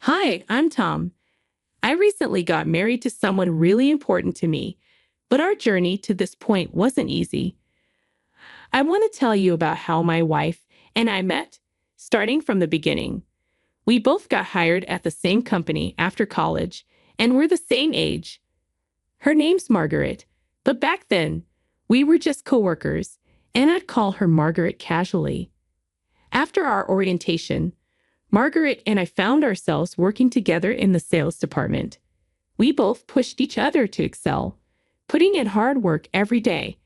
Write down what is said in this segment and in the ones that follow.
Hi, I'm Tom. I recently got married to someone really important to me, but our journey to this point wasn't easy. I want to tell you about how my wife and I met, starting from the beginning. We both got hired at the same company after college, and we're the same age. Her name's Margaret, but back then, we were just coworkers, and I'd call her Margaret casually. After our orientation, Margaret and I found ourselves working together in the sales department. We both pushed each other to excel, putting in hard work every day.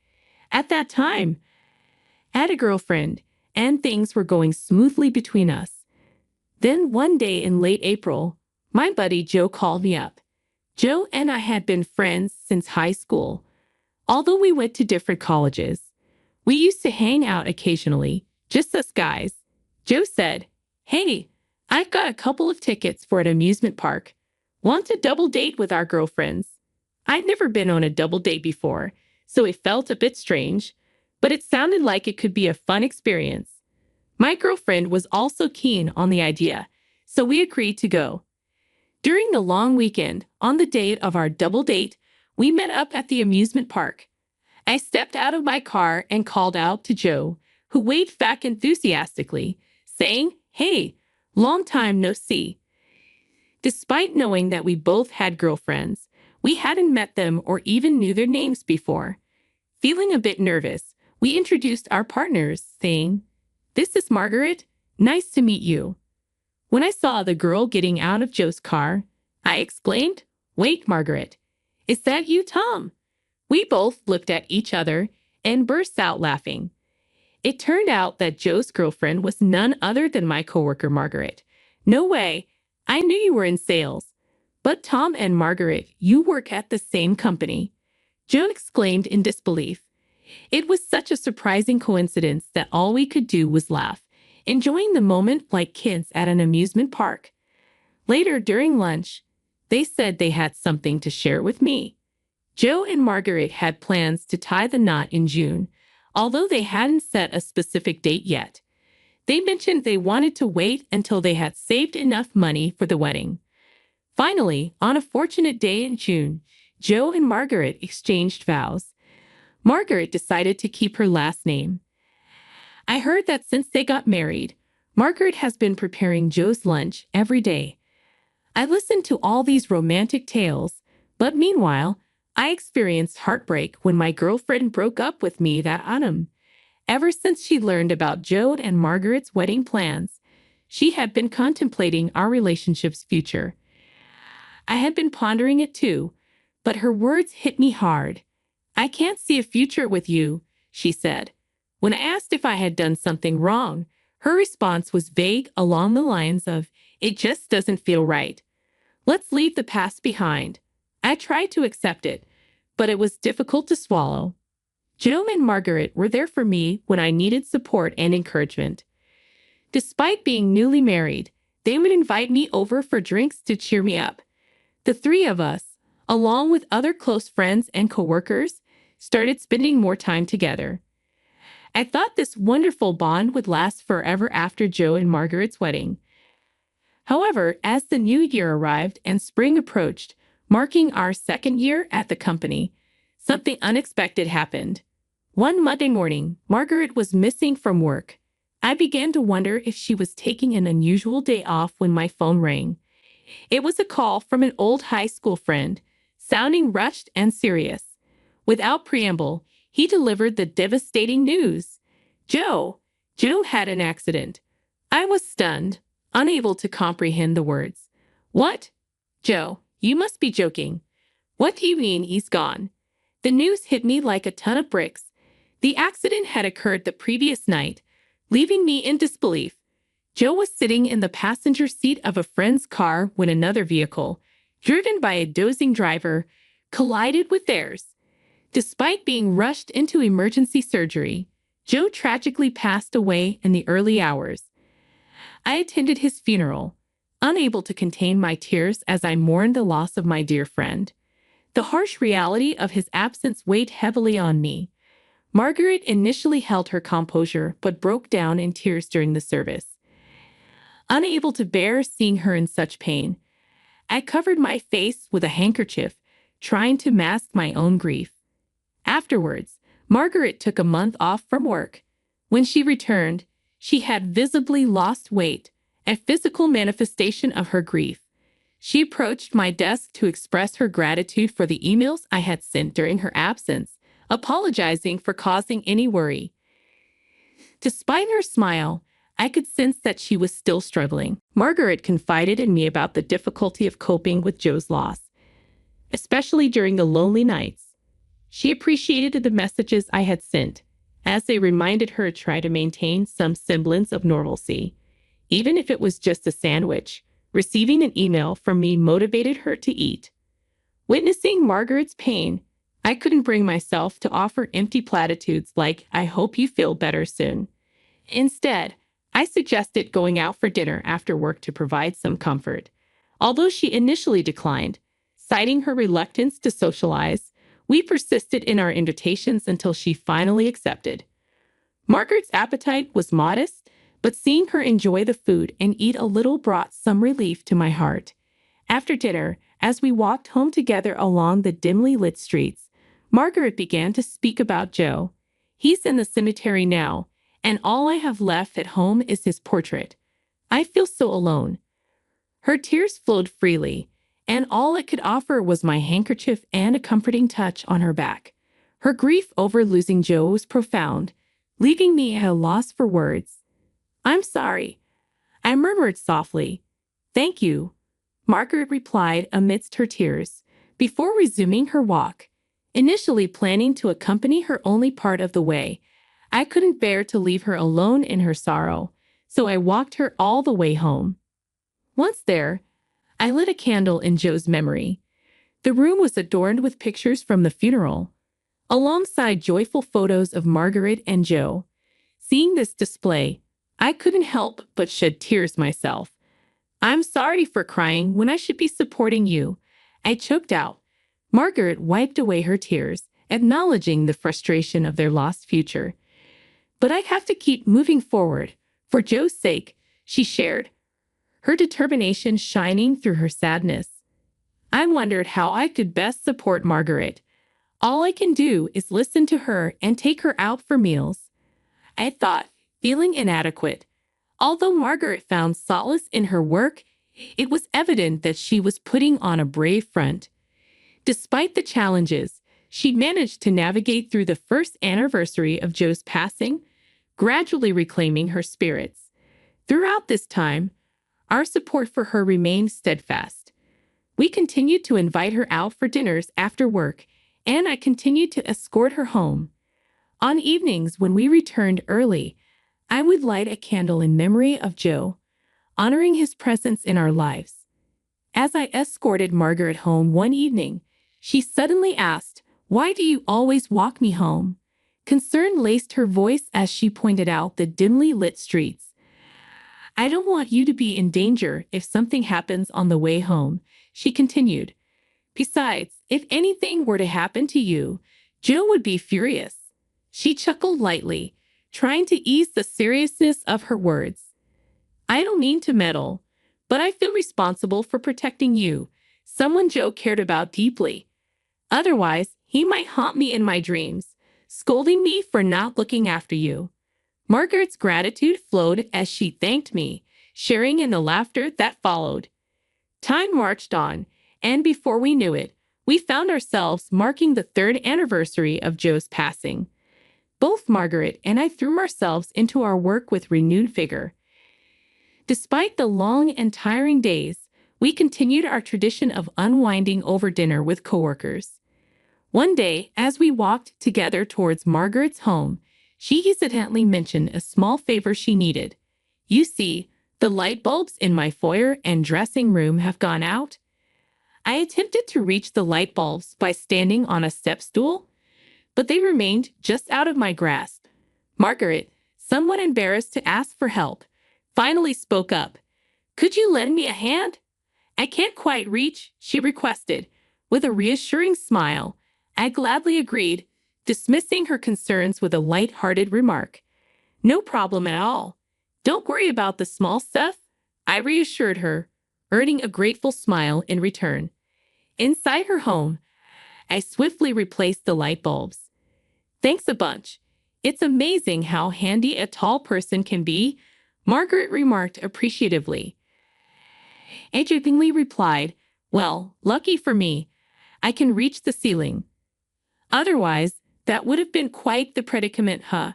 At that time, I had a girlfriend, and things were going smoothly between us. Then one day in late April, my buddy Joe called me up. Joe and I had been friends since high school. Although we went to different colleges, we used to hang out occasionally, just us guys. Joe said, "Hey, I've got a couple of tickets for an amusement park. Want to double date with our girlfriends?" I'd never been on a double date before, so it felt a bit strange, but it sounded like it could be a fun experience. My girlfriend was also keen on the idea, so we agreed to go. During the long weekend, on the date of our double date, we met up at the amusement park. I stepped out of my car and called out to Joe, who waved back enthusiastically, saying, "Hey, long time no see." Despite knowing that we both had girlfriends, we hadn't met them or even knew their names before. Feeling a bit nervous, we introduced our partners, saying, "This is Margaret. Nice to meet you." When I saw the girl getting out of Joe's car, I exclaimed, "Wait, Margaret, is that you, Tom?" We both looked at each other and burst out laughing. It turned out that Joe's girlfriend was none other than my coworker, Margaret. "No way. I knew you were in sales. But Tom and Margaret, you work at the same company." Joe exclaimed in disbelief. It was such a surprising coincidence that all we could do was laugh, enjoying the moment like kids at an amusement park. Later, during lunch, they said they had something to share with me. Joe and Margaret had plans to tie the knot in June, although they hadn't set a specific date yet. They mentioned they wanted to wait until they had saved enough money for the wedding. Finally, on a fortunate day in June, Joe and Margaret exchanged vows. Margaret decided to keep her last name. I heard that since they got married, Margaret has been preparing Joe's lunch every day. I listened to all these romantic tales, but meanwhile, I experienced heartbreak when my girlfriend broke up with me that autumn. Ever since she learned about Joe and Margaret's wedding plans, she had been contemplating our relationship's future. I had been pondering it too, but her words hit me hard. "I can't see a future with you," she said. When I asked if I had done something wrong, her response was vague along the lines of, "It just doesn't feel right. Let's leave the past behind." I tried to accept it, but it was difficult to swallow. Joe and Margaret were there for me when I needed support and encouragement. Despite being newly married, they would invite me over for drinks to cheer me up. The three of us, along with other close friends and coworkers, started spending more time together. I thought this wonderful bond would last forever after Joe and Margaret's wedding. However, as the new year arrived and spring approached, marking our second year at the company, something unexpected happened. One Monday morning, Margaret was missing from work. I began to wonder if she was taking an unusual day off when my phone rang. It was a call from an old high school friend, sounding rushed and serious. Without preamble, he delivered the devastating news. Joe had an accident. I was stunned, unable to comprehend the words. "What? Joe, you must be joking. What do you mean he's gone?" The news hit me like a ton of bricks. The accident had occurred the previous night, leaving me in disbelief. Joe was sitting in the passenger seat of a friend's car when another vehicle, driven by a dozing driver, collided with theirs. Despite being rushed into emergency surgery, Joe tragically passed away in the early hours. I attended his funeral, unable to contain my tears as I mourned the loss of my dear friend. The harsh reality of his absence weighed heavily on me. Margaret initially held her composure but broke down in tears during the service. Unable to bear seeing her in such pain, I covered my face with a handkerchief, trying to mask my own grief. Afterwards, Margaret took a month off from work. When she returned, she had visibly lost weight, a physical manifestation of her grief. She approached my desk to express her gratitude for the emails I had sent during her absence, apologizing for causing any worry. Despite her smile, I could sense that she was still struggling. Margaret confided in me about the difficulty of coping with Joe's loss, especially during the lonely nights. She appreciated the messages I had sent, as they reminded her to try to maintain some semblance of normalcy. Even if it was just a sandwich, receiving an email from me motivated her to eat. Witnessing Margaret's pain, I couldn't bring myself to offer empty platitudes like, "I hope you feel better soon." Instead, I suggested going out for dinner after work to provide some comfort. Although she initially declined, citing her reluctance to socialize, we persisted in our invitations until she finally accepted. Margaret's appetite was modest, but seeing her enjoy the food and eat a little brought some relief to my heart. After dinner, as we walked home together along the dimly lit streets, Margaret began to speak about Joe. "He's in the cemetery now, and all I have left at home is his portrait. I feel so alone." Her tears flowed freely, and all I could offer was my handkerchief and a comforting touch on her back. Her grief over losing Joe was profound, leaving me at a loss for words. "I'm sorry," I murmured softly. "Thank you," Margaret replied amidst her tears, before resuming her walk. Initially planning to accompany her only part of the way, I couldn't bear to leave her alone in her sorrow, so I walked her all the way home. Once there, I lit a candle in Joe's memory. The room was adorned with pictures from the funeral, alongside joyful photos of Margaret and Joe. Seeing this display, I couldn't help but shed tears myself. "I'm sorry for crying when I should be supporting you," I choked out. Margaret wiped away her tears, acknowledging the frustration of their lost future. "But I have to keep moving forward, for Joe's sake," she shared, her determination shining through her sadness. I wondered how I could best support Margaret. All I can do is listen to her and take her out for meals, I thought, feeling inadequate. Although Margaret found solace in her work, it was evident that she was putting on a brave front. Despite the challenges, she managed to navigate through the first anniversary of Joe's passing, gradually reclaiming her spirits. Throughout this time, our support for her remained steadfast. We continued to invite her out for dinners after work, and I continued to escort her home. On evenings when we returned early, I would light a candle in memory of Joe, honoring his presence in our lives. As I escorted Margaret home one evening, she suddenly asked, "Why do you always walk me home?" Concern laced her voice as she pointed out the dimly lit streets. "I don't want you to be in danger if something happens on the way home," she continued. "Besides, if anything were to happen to you, Joe would be furious." She chuckled lightly, trying to ease the seriousness of her words. "I don't mean to meddle, but I feel responsible for protecting you, someone Joe cared about deeply. Otherwise, he might haunt me in my dreams, scolding me for not looking after you." Margaret's gratitude flowed as she thanked me, sharing in the laughter that followed. Time marched on, and before we knew it, we found ourselves marking the third anniversary of Joe's passing. Both Margaret and I threw ourselves into our work with renewed vigor. Despite the long and tiring days, we continued our tradition of unwinding over dinner with coworkers. One day, as we walked together towards Margaret's home, she hesitantly mentioned a small favor she needed. "You see, the light bulbs in my foyer and dressing room have gone out." I attempted to reach the light bulbs by standing on a step stool, but they remained just out of my grasp. Margaret, somewhat embarrassed to ask for help, finally spoke up. "Could you lend me a hand?" "I can't quite reach," she requested. With a reassuring smile, I gladly agreed, dismissing her concerns with a light-hearted remark. "No problem at all. Don't worry about the small stuff," I reassured her, earning a grateful smile in return. Inside her home, I swiftly replaced the light bulbs. Thanks a bunch. It's amazing how handy a tall person can be, Margaret remarked appreciatively. I jokingly replied, well, lucky for me, I can reach the ceiling. Otherwise, that would have been quite the predicament, huh?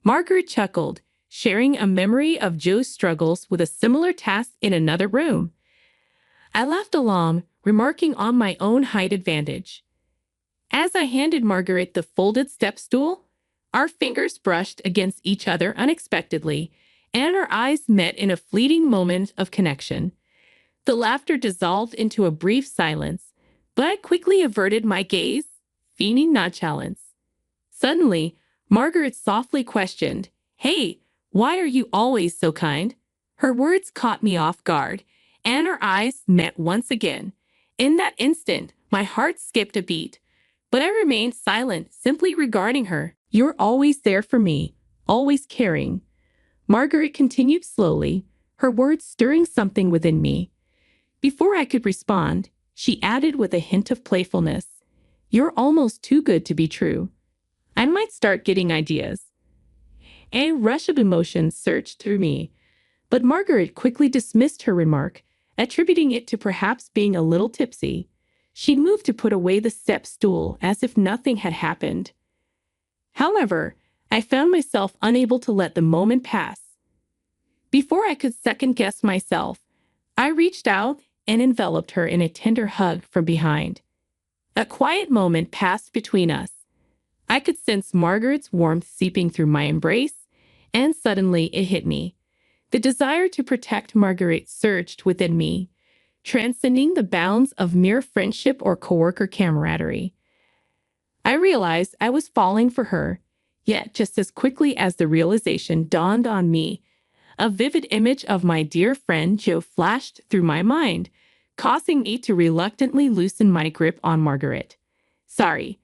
Margaret chuckled, sharing a memory of Joe's struggles with a similar task in another room. I laughed along, remarking on my own height advantage. As I handed Margaret the folded step stool, our fingers brushed against each other unexpectedly, and our eyes met in a fleeting moment of connection. The laughter dissolved into a brief silence, but I quickly averted my gaze, feigning nonchalance. Suddenly, Margaret softly questioned, "Hey, why are you always so kind?" Her words caught me off guard, and our eyes met once again. In that instant, my heart skipped a beat, but I remained silent, simply regarding her. "You're always there for me, always caring," Margaret continued slowly, her words stirring something within me. Before I could respond, she added with a hint of playfulness, "You're almost too good to be true. I might start getting ideas." A rush of emotion surged through me, but Margaret quickly dismissed her remark, attributing it to perhaps being a little tipsy. She moved to put away the step stool as if nothing had happened. However, I found myself unable to let the moment pass. Before I could second-guess myself, I reached out and enveloped her in a tender hug from behind. A quiet moment passed between us. I could sense Margaret's warmth seeping through my embrace, and suddenly it hit me. The desire to protect Margaret surged within me, transcending the bounds of mere friendship or coworker camaraderie. I realized I was falling for her, yet just as quickly as the realization dawned on me, a vivid image of my dear friend Joe flashed through my mind, causing me to reluctantly loosen my grip on Margaret. "Sorry,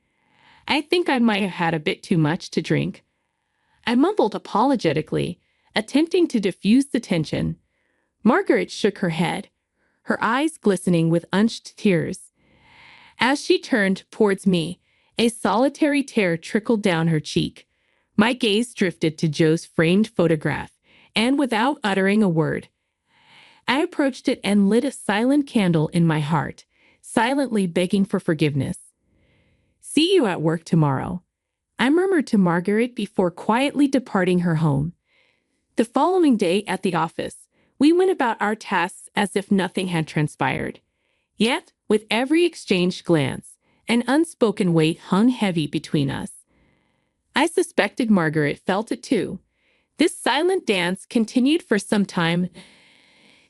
I think I might have had a bit too much to drink," I mumbled apologetically, attempting to diffuse the tension. Margaret shook her head, her eyes glistening with unshed tears. As she turned towards me, a solitary tear trickled down her cheek. My gaze drifted to Joe's framed photograph, and without uttering a word, I approached it and lit a silent candle in my heart, silently begging for forgiveness. "See you at work tomorrow," I murmured to Margaret before quietly departing her home. The following day at the office, we went about our tasks as if nothing had transpired. Yet, with every exchanged glance, an unspoken weight hung heavy between us. I suspected Margaret felt it too. This silent dance continued for some time,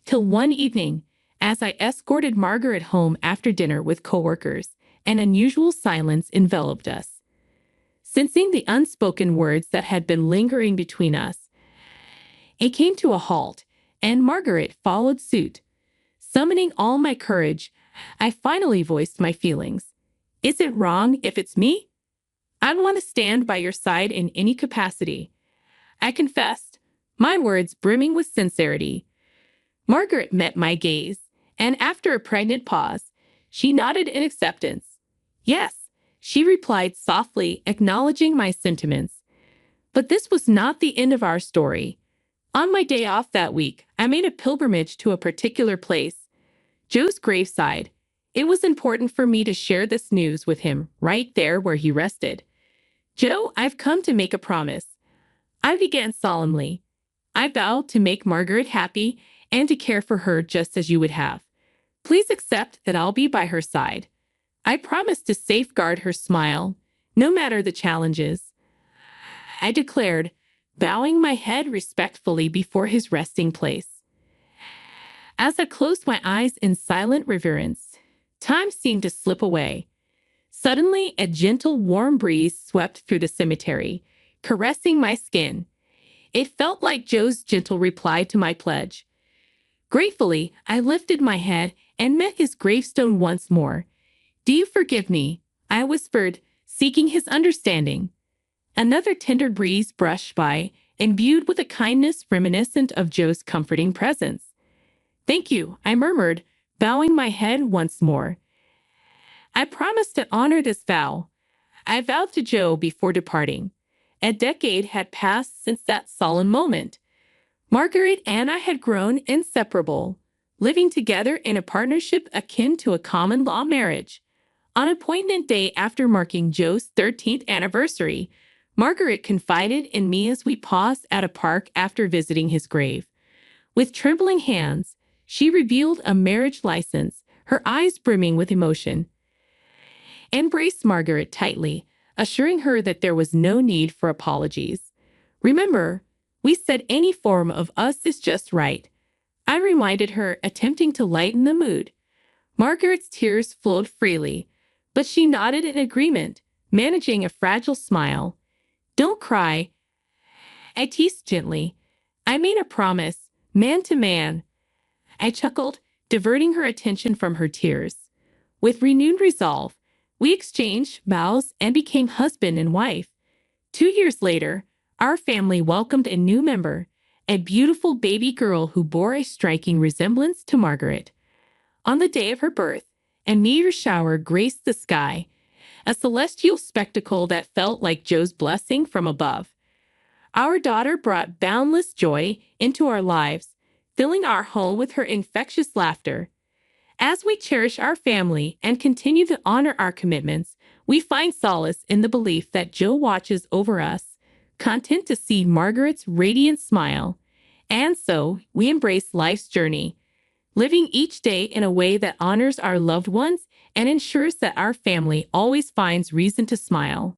till one evening, as I escorted Margaret home after dinner with coworkers, an unusual silence enveloped us. Sensing the unspoken words that had been lingering between us, it came to a halt, and Margaret followed suit. Summoning all my courage, I finally voiced my feelings. "Is it wrong if it's me? I'd want to stand by your side in any capacity," I confessed, my words brimming with sincerity. Margaret met my gaze, and after a pregnant pause, she nodded in acceptance. "Yes," she replied softly, acknowledging my sentiments. But this was not the end of our story. On my day off that week, I made a pilgrimage to a particular place, Joe's graveside. It was important for me to share this news with him right there where he rested. "Joe, I've come to make a promise," I began solemnly. "I vow to make Margaret happy and to care for her just as you would have. Please accept that I'll be by her side. I promise to safeguard her smile, no matter the challenges," I declared, bowing my head respectfully before his resting place. As I closed my eyes in silent reverence, time seemed to slip away. Suddenly, a gentle, warm breeze swept through the cemetery, caressing my skin. It felt like Joe's gentle reply to my pledge. Gratefully, I lifted my head and met his gravestone once more. "Do you forgive me?" I whispered, seeking his understanding. Another tender breeze brushed by, imbued with a kindness reminiscent of Joe's comforting presence. Thank you, I murmured, bowing my head once more. I promised to honor this vow. I vowed to Joe before departing. A decade had passed since that solemn moment. Margaret and I had grown inseparable, living together in a partnership akin to a common law marriage. On appointment day after marking Joe's 13th anniversary, Margaret confided in me as we paused at a park after visiting his grave. With trembling hands, she revealed a marriage license, her eyes brimming with emotion. I embraced Margaret tightly, assuring her that there was no need for apologies. Remember, we said any form of us is just right. I reminded her, attempting to lighten the mood. Margaret's tears flowed freely, but she nodded in agreement, managing a fragile smile. Don't cry, I teased gently. I made a promise, man to man. I chuckled, diverting her attention from her tears. With renewed resolve, we exchanged vows and became husband and wife. 2 years later, our family welcomed a new member, a beautiful baby girl who bore a striking resemblance to Margaret. On the day of her birth, a meteor shower graced the sky, a celestial spectacle that felt like Joe's blessing from above. Our daughter brought boundless joy into our lives, filling our home with her infectious laughter. As we cherish our family and continue to honor our commitments, we find solace in the belief that Joe watches over us, content to see Margaret's radiant smile. And so, we embrace life's journey, living each day in a way that honors our loved ones and ensures that our family always finds reason to smile.